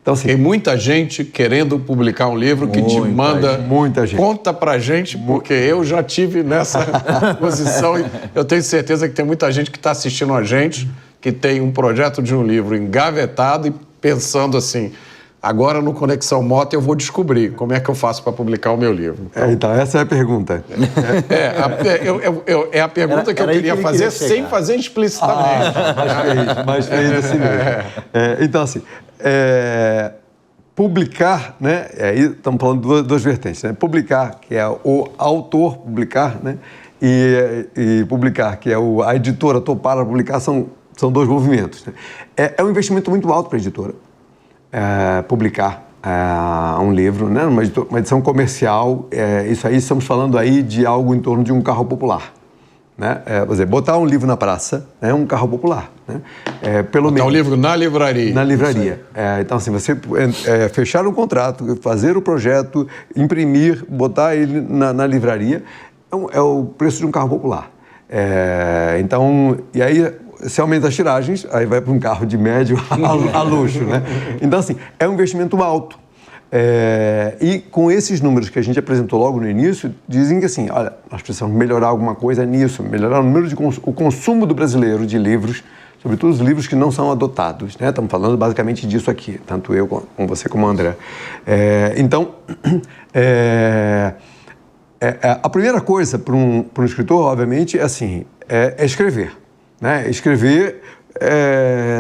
Então, assim, tem muita gente querendo publicar um livro que te manda... Muita gente. Conta pra gente, porque eu já tive nessa posição e eu tenho certeza que tem muita gente que está assistindo a gente, que tem um projeto de um livro engavetado e pensando assim, agora no Conexão Mota eu vou descobrir como é que eu faço para publicar o meu livro. Então essa é a pergunta. É a pergunta que eu queria fazer sem fazer explicitamente. Mas fez assim mesmo. Então, assim, publicar, né? Aí estamos falando de duas vertentes, né? Publicar, que é o autor publicar, né? E publicar, que é a editora topar a publicar, são dois movimentos. Né? É um investimento muito alto para a editora publicar um livro, né? Uma edição comercial. Isso aí, estamos falando aí de algo em torno de um carro popular. Né? Quer dizer, botar um livro na praça é um carro popular. Né? Botar um livro na livraria. Na livraria. Então, assim, você fechar um contrato, fazer o projeto, imprimir, botar ele na livraria, é o preço de um carro popular. Então, e aí, se aumenta as tiragens, aí vai para um carro de médio a luxo. Né? Então, assim, é um investimento alto. E com esses números que a gente apresentou logo no início, dizem que assim, olha, nós precisamos melhorar alguma coisa nisso, melhorar o número o consumo do brasileiro de livros, sobretudo os livros que não são adotados, né? Estamos falando basicamente disso aqui, tanto eu com você como o André. Então, a primeira coisa para um escritor, obviamente, é escrever, né? Escrever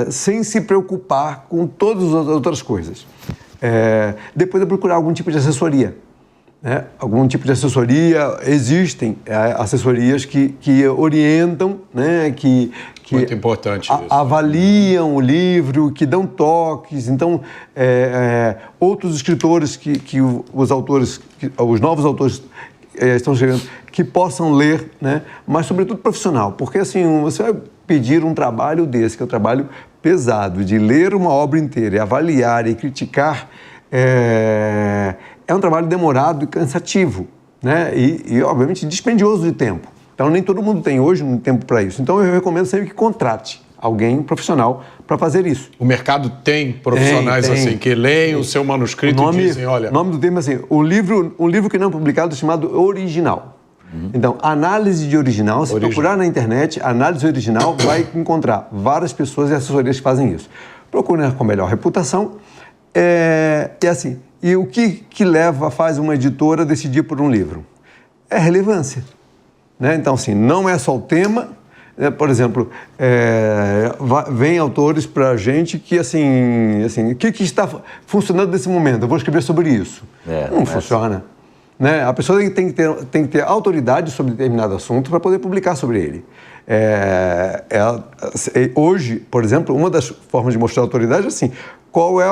sem se preocupar com todas as outras coisas. Depois de procurar algum tipo de assessoria. Né? Algum tipo de assessoria, existem assessorias que orientam, né? Muito importante isso. Avaliam o livro, que dão toques. Então, outros escritores que os novos autores estão escrevendo, que possam ler, né? Mas sobretudo profissional, porque assim, você vai pedir um trabalho desse, que é um trabalho pesado, de ler uma obra inteira e avaliar e criticar, é um trabalho demorado e cansativo, né? E obviamente, dispendioso de tempo. Então, nem todo mundo tem hoje um tempo para isso. Então, eu recomendo sempre que contrate alguém profissional para fazer isso. O mercado tem profissionais assim, que leem o seu manuscrito e dizem, olha... O nome do tema é assim, um livro que não é publicado chamado Original. Então, análise de original, se procurar na internet, análise original, vai encontrar várias pessoas e assessorias que fazem isso. Procure com melhor reputação. Assim, e o que faz uma editora decidir por um livro? É relevância. Né? Então, assim, não é só o tema. Por exemplo, vem autores para a gente que, assim, o que está funcionando nesse momento? Eu vou escrever sobre isso. Não funciona. Né? A pessoa tem que ter autoridade sobre determinado assunto para poder publicar sobre ele. Hoje, por exemplo, uma das formas de mostrar autoridade é assim, qual é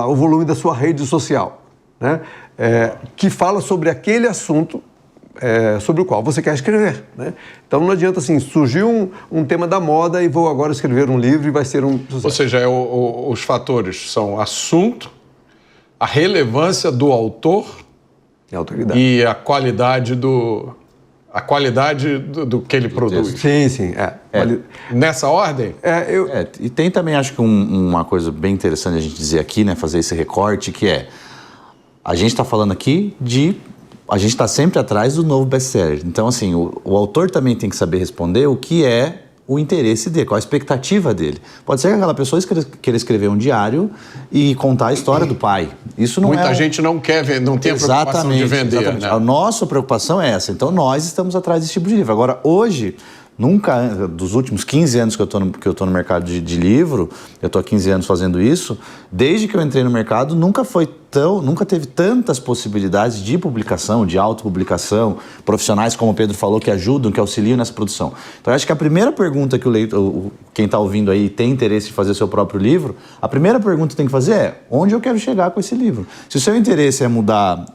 o volume da sua rede social, né? Que fala sobre aquele assunto sobre o qual você quer escrever. Né? Então não adianta assim, surgiu um tema da moda e vou agora escrever um livro e vai ser um sucesso. Ou seja, os fatores são assunto, a relevância do autor... autoridade. E a qualidade do que ele produz. Sim. Nessa ordem? E tem também, acho que uma coisa bem interessante a gente dizer aqui, né, fazer esse recorte, que a gente está falando aqui a gente está sempre atrás do novo best-seller. Então, assim, o autor também tem que saber responder o que é o interesse dele, qual a expectativa dele. Pode ser que aquela pessoa queira escrever um diário e contar a história do pai. Isso não Muita gente não quer vender, não tem a preocupação de vender. Exatamente. Né? A nossa preocupação é essa. Então, nós estamos atrás desse tipo de livro. Agora, hoje, nunca, dos últimos 15 anos que eu estou no mercado de livro, eu estou há 15 anos fazendo isso, desde que eu entrei no mercado, nunca teve tantas possibilidades de publicação, de autopublicação, profissionais, como o Pedro falou, que ajudam, que auxiliam nessa produção. Então, eu acho que a primeira pergunta que quem está ouvindo aí tem interesse em fazer seu próprio livro, a primeira pergunta que tem que fazer é, onde eu quero chegar com esse livro? Se o seu interesse é mudar...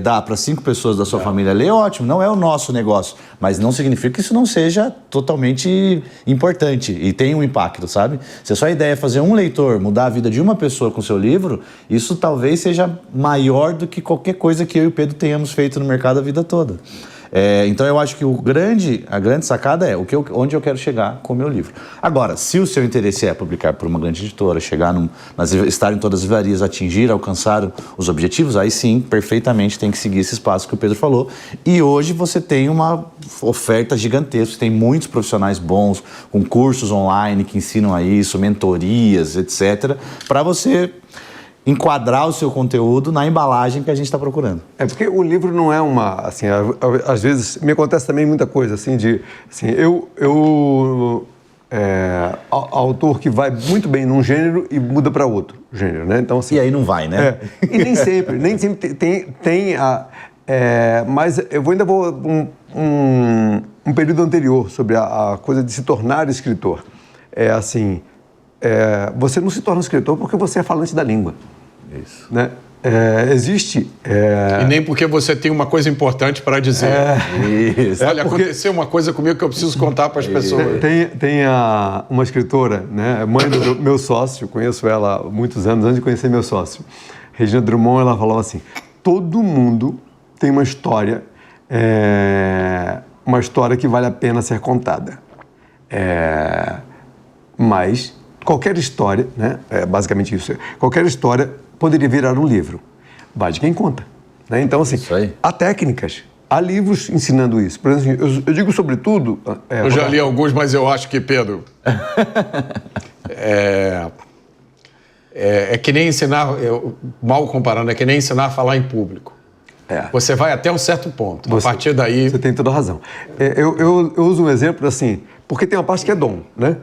dar para 5 pessoas da sua família ler, ótimo, não é o nosso negócio, mas não significa que isso não seja totalmente importante e tenha um impacto, sabe? Se a sua ideia é fazer um leitor mudar a vida de uma pessoa com o seu livro, isso talvez seja maior do que qualquer coisa que eu e o Pedro tenhamos feito no mercado a vida toda. Então eu acho que a grande sacada é onde eu quero chegar com o meu livro. Agora, se o seu interesse é publicar por uma grande editora, estar em todas as livrarias, alcançar os objetivos, aí sim, perfeitamente tem que seguir esse espaço que o Pedro falou. E hoje você tem uma oferta gigantesca, tem muitos profissionais bons, com cursos online que ensinam a isso, mentorias, etc., para você enquadrar o seu conteúdo na embalagem que a gente está procurando. Porque o livro não é uma, assim, às vezes me acontece também muita coisa, assim, autor que vai muito bem num gênero e muda para outro gênero, né? Então, assim, e aí não vai, né? E nem sempre tem mas eu ainda vou um período anterior sobre a coisa de se tornar escritor. Você não se torna escritor porque você é falante da língua. Isso. Né? Existe... E nem porque você tem uma coisa importante para dizer. Isso. Olha, aconteceu uma coisa comigo que eu preciso contar para as pessoas. Tem uma escritora, né, mãe do meu sócio, conheço ela há muitos anos, antes de conhecer meu sócio, Regina Drummond. Ela falava assim, todo mundo tem uma história que vale a pena ser contada. Mas qualquer história, né, basicamente isso, qualquer história poderia virar um livro. Vai de quem conta. Né? Então, assim, há técnicas, há livros ensinando isso. Por exemplo, eu digo sobretudo... eu já li alguns, mas eu acho que, Pedro... é que nem ensinar... mal comparando, é que nem ensinar a falar em público. Você vai até um certo ponto. A partir daí... Você tem toda a razão. Eu uso um exemplo assim, porque tem uma parte que é dom, né?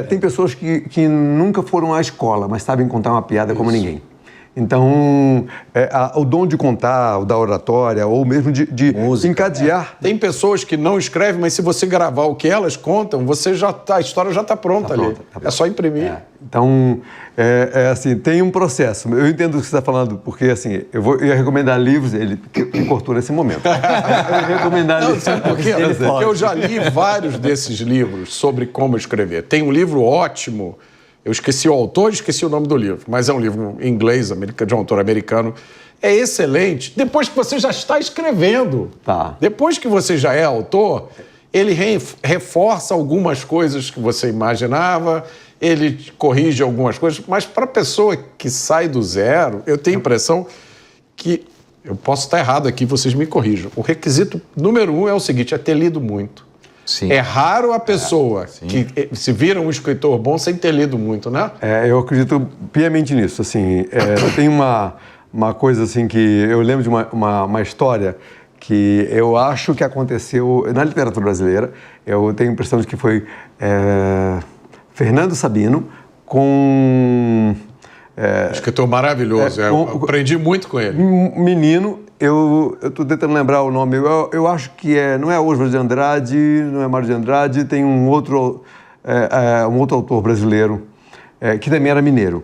Tem pessoas que nunca foram à escola, mas sabem contar uma piada como ninguém. Então, o dom de contar, o da oratória, ou mesmo de encadear... Tem pessoas que não escrevem, mas se você gravar o que elas contam, a história já está pronta ali. É só imprimir. Então, assim, tem um processo. Eu entendo o que você está falando, porque, assim, eu ia recomendar livros, ele cortou nesse momento. Eu ia recomendar livros. Sabe por quê? Porque eu já li vários desses livros sobre como escrever. Tem um livro ótimo... Eu esqueci o autor, esqueci o nome do livro, mas é um livro em inglês, de um autor americano. É excelente. Depois que você já está escrevendo, depois que você já é autor, ele reforça algumas coisas que você imaginava, ele corrige algumas coisas, mas para a pessoa que sai do zero, eu tenho a impressão que, eu posso estar errado aqui, vocês me corrijam, o requisito número 1 é o seguinte, é ter lido muito. Sim. É raro a pessoa que se vira um escritor bom sem ter lido muito, né? Eu acredito piamente nisso. Assim, tem uma coisa assim que eu lembro de uma história que eu acho que aconteceu na literatura brasileira. Eu tenho a impressão de que foi Fernando Sabino com... escritor maravilhoso. Aprendi muito com ele. Um menino... Eu estou tentando lembrar o nome, eu acho que não é Oswald de Andrade, não é Mário de Andrade, tem um outro autor brasileiro, que também era mineiro.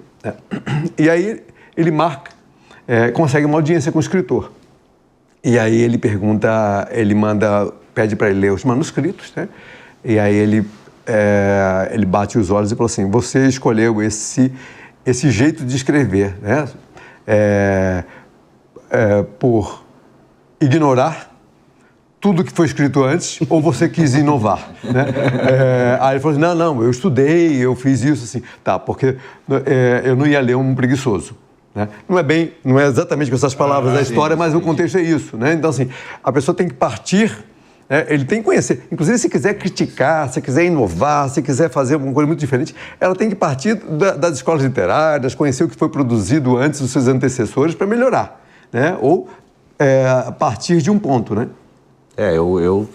E aí ele consegue uma audiência com o escritor. E aí ele pede para ele ler os manuscritos, né? E aí ele bate os olhos e fala assim, você escolheu esse jeito de escrever, né? Por ignorar tudo que foi escrito antes, ou você quis inovar, né? Aí ele falou assim, não, eu estudei, eu fiz isso, assim, porque eu não ia ler um preguiçoso, né? Não é exatamente com essas palavras da história, mas o contexto é isso, né? Então, assim, a pessoa tem que partir, ele tem que conhecer, inclusive se quiser criticar, se quiser inovar, se quiser fazer uma coisa muito diferente, ela tem que partir das escolas literárias, conhecer o que foi produzido antes dos seus antecessores para melhorar. Né? Ou a partir de um ponto, né?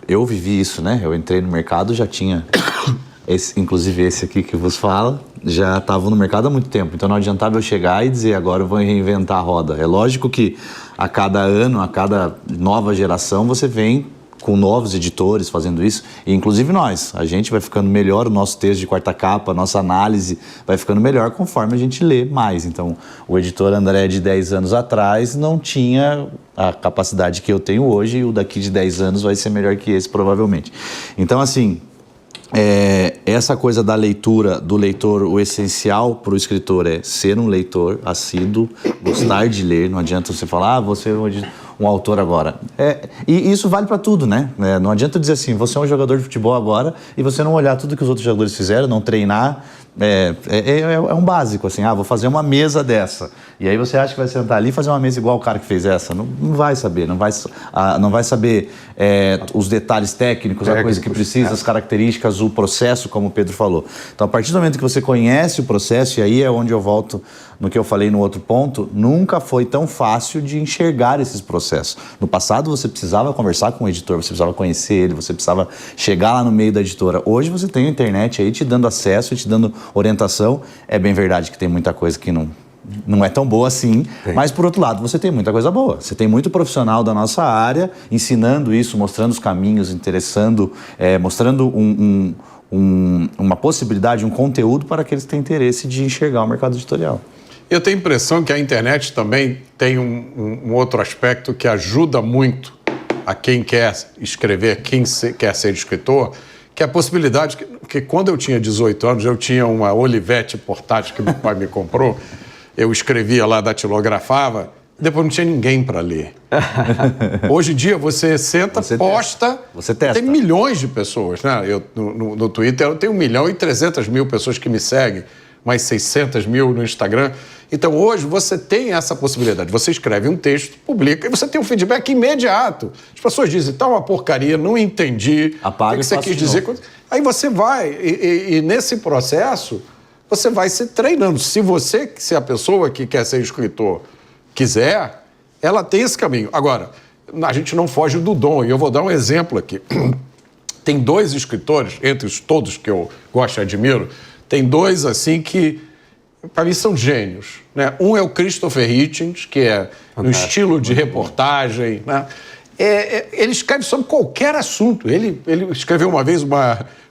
Eu vivi isso, né? Eu entrei no mercado, já tinha, inclusive esse aqui que vos fala, já estava no mercado há muito tempo. Então não adiantava eu chegar e dizer, agora eu vou reinventar a roda. É lógico que a cada ano, a cada nova geração, você vem com novos editores fazendo isso, e inclusive a gente vai ficando melhor, o nosso texto de quarta capa, a nossa análise vai ficando melhor conforme a gente lê mais. Então, o editor André de 10 anos atrás não tinha a capacidade que eu tenho hoje, e o daqui de 10 anos vai ser melhor que esse, provavelmente. Então, assim, essa coisa da leitura, do leitor, o essencial para o escritor é ser um leitor assíduo, gostar de ler. Não adianta você falar, você é um autor agora. E isso vale para tudo, né? Não adianta dizer assim, você é um jogador de futebol agora e você não olhar tudo que os outros jogadores fizeram, não treinar. É um básico, assim, vou fazer uma mesa dessa. E aí você acha que vai sentar ali e fazer uma mesa igual o cara que fez essa? Não vai saber, não vai saber os detalhes técnicos, a coisa que precisa, as características, o processo, como o Pedro falou. Então, a partir do momento que você conhece o processo, e aí é onde eu volto no que eu falei no outro ponto, nunca foi tão fácil de enxergar esses processos. No passado, você precisava conversar com o editor, você precisava conhecer ele, você precisava chegar lá no meio da editora. Hoje você tem a internet aí te dando acesso e te dando orientação. É bem verdade que tem muita coisa que não é tão boa assim, mas por outro lado você tem muita coisa boa. Você tem muito profissional da nossa área ensinando isso, mostrando os caminhos, interessando, mostrando uma possibilidade, um conteúdo para aqueles que têm interesse de enxergar o mercado editorial. Eu tenho a impressão que a internet também tem um outro aspecto que ajuda muito a quem quer escrever, quem quer ser escritor, que é a possibilidade que quando eu tinha 18 anos, eu tinha uma Olivetti portátil que meu pai me comprou, eu escrevia lá, datilografava, depois não tinha ninguém para ler. Hoje em dia você senta, posta, você testa. Tem milhões de pessoas, né? No Twitter eu tenho 1.300.000 pessoas que me seguem, mais 600.000 no Instagram. Então, hoje, você tem essa possibilidade. Você escreve um texto, publica, e você tem um feedback imediato. As pessoas dizem, tá uma porcaria, não entendi. Apaga o que você quis dizer. Aí você vai, e nesse processo, você vai se treinando. Se a pessoa que quer ser escritor quiser, ela tem esse caminho. Agora, a gente não foge do dom, e eu vou dar um exemplo aqui. Tem 2 escritores, entre os todos que eu gosto e admiro, tem 2, assim, que, para mim, são gênios, né? Um é o Christopher Hitchens, que é no estilo de reportagem, né? Ele escreve sobre qualquer assunto. Ele escreveu uma vez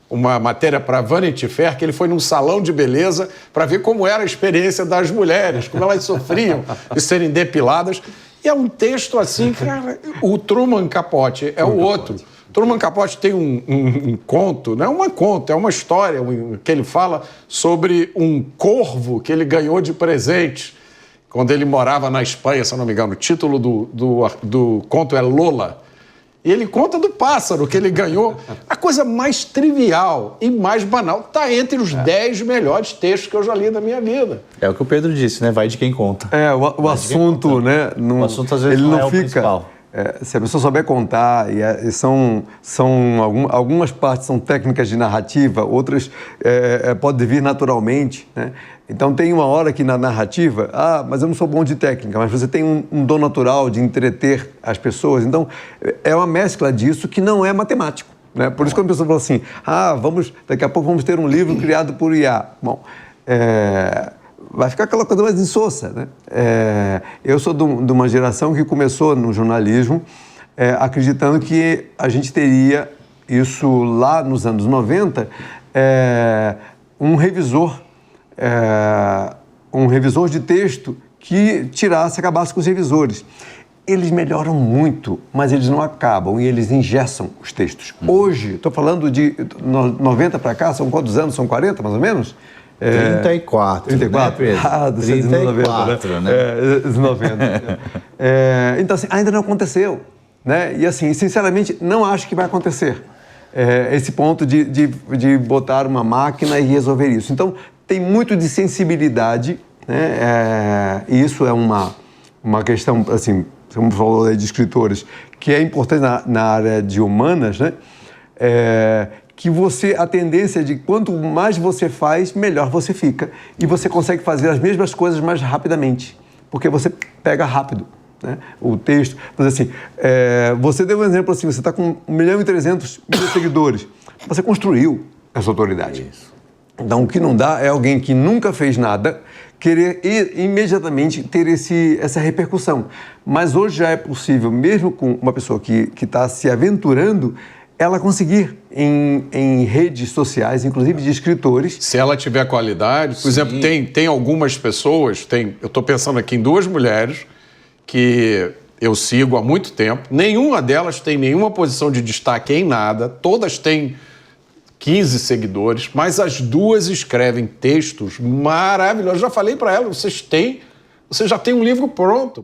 uma matéria para Vanity Fair, que ele foi num salão de beleza para ver como era a experiência das mulheres, como elas sofriam de serem depiladas. E é um texto assim, cara, o Truman Capote é o outro. Truman Capote tem um conto, não é conto, é uma história que ele fala sobre um corvo que ele ganhou de presente quando ele morava na Espanha, se eu não me engano. O título do conto é Lola. E ele conta do pássaro que ele ganhou. A coisa mais trivial e mais banal está entre os 10 melhores textos que eu já li na minha vida. É o que o Pedro disse, né? Vai de quem conta. O assunto, né? O assunto às vezes ele não é o fica, principal. Se a pessoa souber contar, algumas partes são técnicas de narrativa, outras podem vir naturalmente, né? Então tem uma hora que na narrativa, mas eu não sou bom de técnica, mas você tem um dom natural de entreter as pessoas. Então é uma mescla disso que não é matemático, né? Por isso que a pessoa fala assim, daqui a pouco vamos ter um livro criado por IA. Bom, vai ficar aquela coisa mais insossa, né? Eu sou de uma geração que começou no jornalismo acreditando que a gente teria isso lá nos anos 90, um revisor de texto que acabasse com os revisores. Eles melhoram muito, mas eles não acabam e eles engessam os textos. Hoje, estou falando de 90 para cá, são quantos anos? São 40, mais ou menos? 34. 34? Né, Pedro? 34, né? Os 90. Então, assim, ainda não aconteceu, né? E, assim, sinceramente, não acho que vai acontecer. Esse ponto de botar uma máquina e resolver isso. Então, tem muito de sensibilidade, né? E isso é uma questão, assim, como falou aí de escritores, que é importante na área de humanas, né? Que a tendência de quanto mais você faz, melhor você fica. E você consegue fazer as mesmas coisas mais rapidamente, porque você pega rápido, né, o texto. Mas assim, você deu um exemplo assim, você está com 1.300.000 seguidores. Você construiu essa autoridade. Isso. Então, o que não dá é alguém que nunca fez nada querer imediatamente ter essa repercussão. Mas hoje já é possível, mesmo com uma pessoa que está se aventurando, ela conseguir em redes sociais, inclusive de escritores. Se ela tiver qualidade, por exemplo, tem algumas pessoas, eu estou pensando aqui em 2 mulheres que eu sigo há muito tempo, nenhuma delas tem nenhuma posição de destaque em nada, todas têm 15 seguidores, mas as 2 escrevem textos maravilhosos. Já falei para elas, vocês já têm um livro pronto.